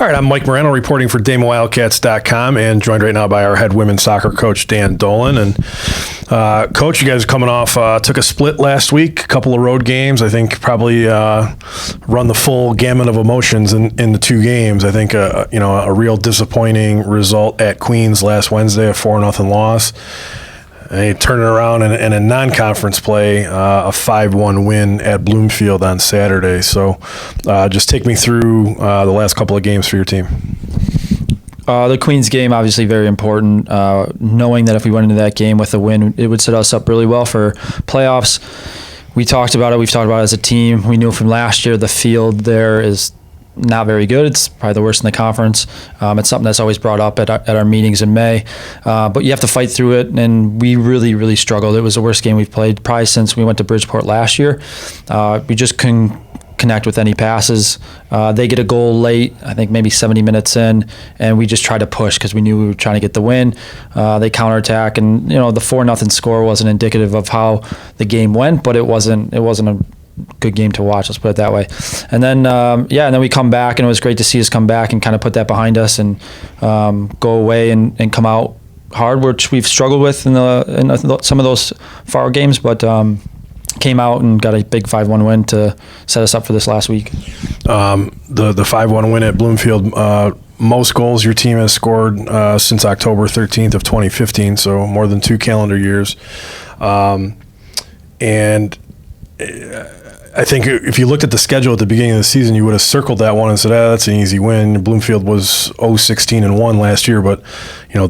All right, I'm Mike Moreno reporting for DameWildcats.com and joined right now by our head women's soccer coach, Dan Dolan. And Coach, you guys are coming off, took a split last week, a couple of road games. I think probably run the full gamut of emotions in the two games. I think, a real disappointing result at Queens last Wednesday, a 4-0 loss. They turn it around in a non-conference play, a 5-1 win at Bloomfield on Saturday. So just take me through the last couple of games for your team. The Queens game, obviously very important. Knowing that if we went into that game with a win, it would set us up really well for playoffs. We talked about it. We've talked about it as a team. We knew from last year the field there is not very good. It's probably the worst in the conference. It's something that's always brought up at our meetings in May. But you have to fight through it, and we really, really struggled. It was the worst game we've played probably since we went to Bridgeport last year. We just couldn't connect with any passes. They get a goal late, I think maybe 70 minutes in, and we just tried to push because we knew we were trying to get the win. They counterattack, and the 4-0 score wasn't indicative of how the game went, but it wasn't a good game to watch, let's put it that way. And then and then we come back, and it was great to see us come back and kind of put that behind us and go away and come out hard, which we've struggled with in some of those far games, but came out and got a big 5-1 win to set us up for this last week. The 5-1 win at Bloomfield, most goals your team has scored since October 13th of 2015, so more than 2 calendar years. And I think if you looked at the schedule at the beginning of the season, you would have circled that one and said, that's an easy win. Bloomfield was 0-16-1 last year, but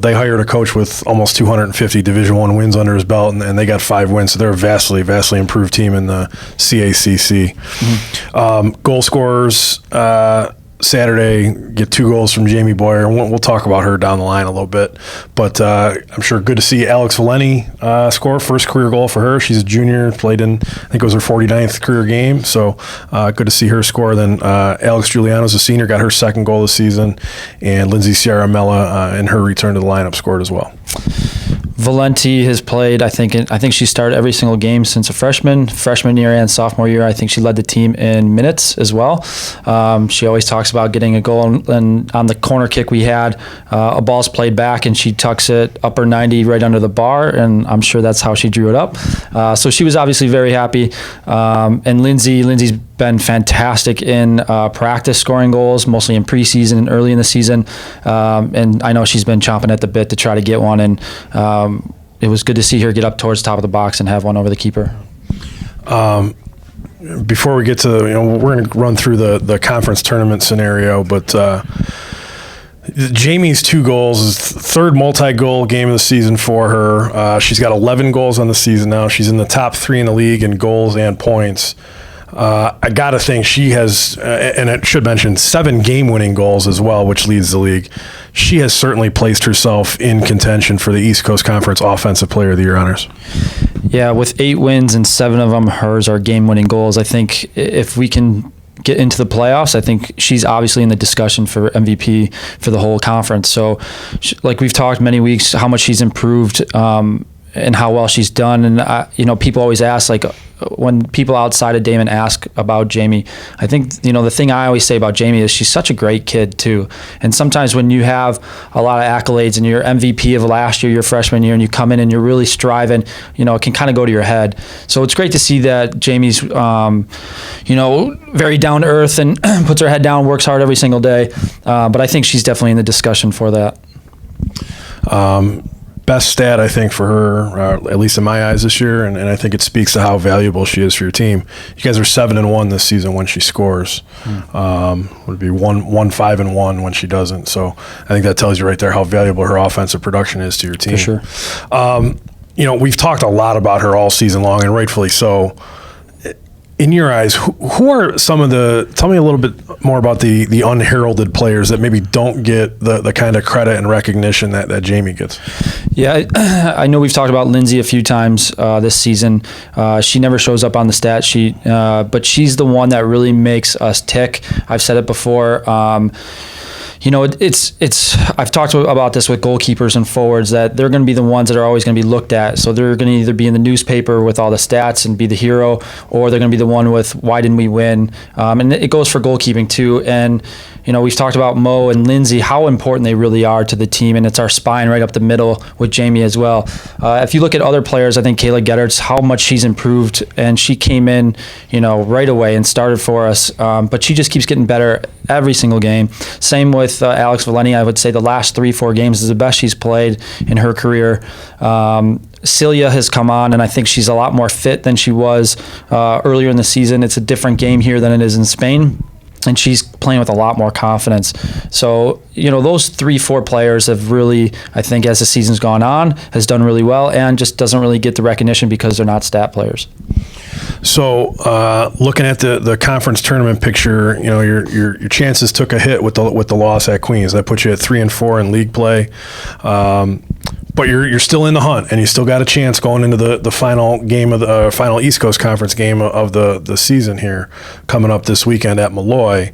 they hired a coach with almost 250 Division I wins under his belt, and they got 5 wins. So they're a vastly, vastly improved team in the CACC. Mm-hmm. Goal scorers Saturday, get 2 goals from Jamie Boyer. We'll talk about her down the line a little bit. But I'm sure good to see Alex Valenti score. First career goal for her. She's a junior, played in, I think it was her 49th career game. So good to see her score. Then Alex Giuliano's a senior, got her second goal this season. And Lindsay Sierra Mella in her return to the lineup scored as well. Valenti has played, I think she started every single game since a freshman year and sophomore year. I think she led the team in minutes as well. She always talks about getting a goal, and on the corner kick we had, a ball's played back and she tucks it upper 90 right under the bar, and I'm sure that's how she drew it up. So she was obviously very happy. And Lindsay's been fantastic in practice scoring goals, mostly in preseason and early in the season. And I know she's been chomping at the bit to try to get one, and it was good to see her get up towards the top of the box and have one over the keeper. Before we get to, we're going to run through the conference tournament scenario, but Jamie's 2 goals is third multi-goal game of the season for her. She's got 11 goals on the season now. She's in the top 3 in the league in goals and points. I got to think she has, and it should mention, 7 game-winning goals as well, which leads the league. She has certainly placed herself in contention for the East Coast Conference Offensive Player of the Year honors. Yeah, with 8 wins and 7 of them hers are game-winning goals. I think if we can get into the playoffs, I think she's obviously in the discussion for MVP for the whole conference. So, like we've talked many weeks, how much she's improved and how well she's done. And, people always ask, like, when people outside of Damon ask about Jamie, I think, the thing I always say about Jamie is she's such a great kid too. And sometimes when you have a lot of accolades and you're MVP of last year, your freshman year, and you come in and you're really striving, it can kind of go to your head. So it's great to see that Jamie's, very down to earth and puts her head down, works hard every single day. But I think she's definitely in the discussion for that. Best stat, I think, for her, at least in my eyes this year, and I think it speaks to how valuable she is for your team. You guys are 7-1 this season when she scores. Would be 1-5-1 when she doesn't. So I think that tells you right there how valuable her offensive production is to your team. For sure. We've talked a lot about her all season long, and rightfully so. In your eyes, who are some of tell me a little bit more about the unheralded players that maybe don't get the kind of credit and recognition that Jamie gets? Yeah, I know we've talked about Lindsay a few times this season. She never shows up on the stat sheet, but she's the one that really makes us tick. I've said it before. It's. I've talked about this with goalkeepers and forwards that they're going to be the ones that are always going to be looked at. So they're going to either be in the newspaper with all the stats and be the hero, or they're going to be the one with why didn't we win? And it goes for goalkeeping too. And we've talked about Mo and Lindsay, how important they really are to the team, and it's our spine right up the middle with Jamie as well. If you look at other players, I think Kayla Gedderts, how much she's improved, and she came in, right away and started for us. But she just keeps getting better every single game. Same with Alex Valeni. I would say the last 3-4 games is the best she's played in her career. Celia has come on, and I think she's a lot more fit than she was earlier in the season. It's a different game here than it is in Spain, and she's playing with a lot more confidence. So, those 3-4 players have really, I think, as the season's gone on, has done really well, and just doesn't really get the recognition because they're not stat players. So, looking at the conference tournament picture, your chances took a hit with the loss at Queens. That puts you at 3-4 in league play. But you're still in the hunt, and you still got a chance going into the final game of the final East Coast Conference game of the season here, coming up this weekend at Malloy.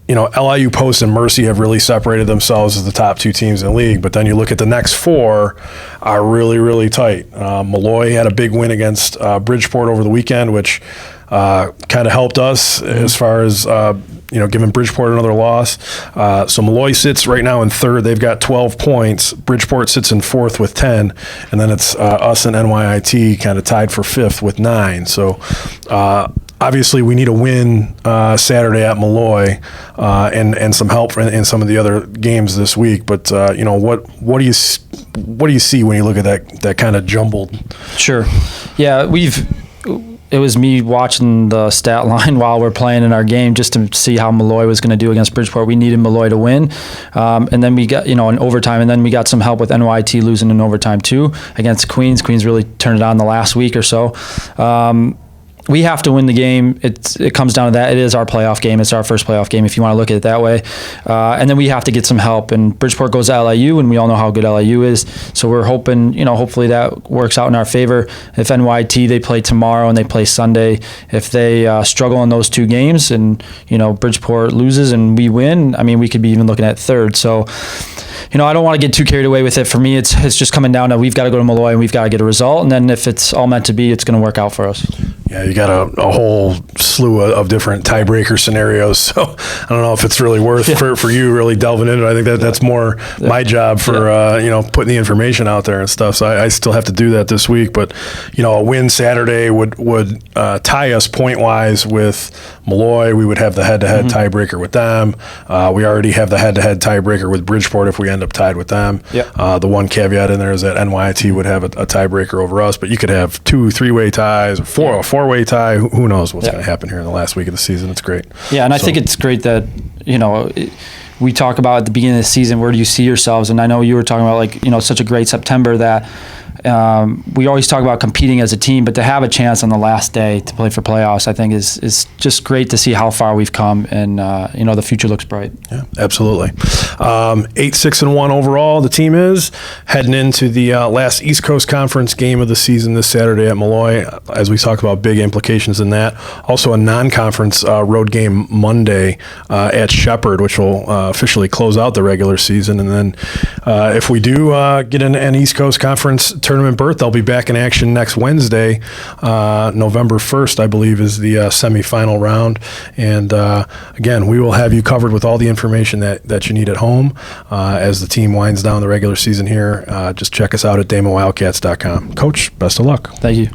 LIU Post and Mercy have really separated themselves as the top 2 teams in the league, but then you look at the next 4 are really, really tight. Malloy had a big win against Bridgeport over the weekend, which kind of helped us as far as giving Bridgeport another loss. So Malloy sits right now in 3rd. They've got 12 points. Bridgeport sits in 4th with 10, and then it's us and NYIT kind of tied for 5th with 9. So obviously we need a win Saturday at Malloy and some help in some of the other games this week. But what do you see when you look at that kind of jumbled? Sure. Yeah, it was me watching the stat line while we're playing in our game just to see how Malloy was going to do against Bridgeport. We needed Malloy to win. And then we got, in overtime, and then we got some help with NYT losing in overtime too against Queens. Queens really turned it on the last week or so. We have to win the game. It comes down to that. It is our playoff game. It's our first playoff game, if you want to look at it that way. And then we have to get some help. And Bridgeport goes to LIU, and we all know how good LIU is. So we're hoping, hopefully that works out in our favor. If NYT, they play tomorrow and they play Sunday, if they struggle in those 2 games and, Bridgeport loses and we win, we could be even looking at 3rd. So, I don't want to get too carried away with it. For me, it's just coming down to we've got to go to Malloy and we've got to get a result. And then if it's all meant to be, it's going to work out for us. Yeah, you got a whole slew of different tiebreaker scenarios. So I don't know if it's really worth for you really delving into it. I think that's more my job for putting the information out there and stuff. So I still have to do that this week. But a win Saturday would tie us point wise with Malloy. We would have the head-to-head tiebreaker with them. We already have the head-to-head tiebreaker with Bridgeport if we end up tied with them. Yep. The one caveat in there is that NYT would have a tiebreaker over us, but you could have 2 3-way ties or 4-way tie. Who knows what's going to happen here in the last week of the season. It's great. Yeah, and I think it's great that, we talk about at the beginning of the season, where do you see yourselves? And I know you were talking about such a great September that we always talk about competing as a team, but to have a chance on the last day to play for playoffs, I think is just great to see how far we've come, and the future looks bright. Yeah, absolutely. 8-6-1 overall. The team is heading into the last East Coast Conference game of the season this Saturday at Malloy. As we talked about, big implications in that. Also a non-conference road game Monday at Shepherd, which will officially close out the regular season. And then if we do get an East Coast Conference tournament berth, they'll be back in action next Wednesday. November 1st, I believe, is the semifinal round. And again, we will have you covered with all the information that you need at home as the team winds down the regular season here. Just check us out at DamonWildcats.com. Coach, best of luck. Thank you.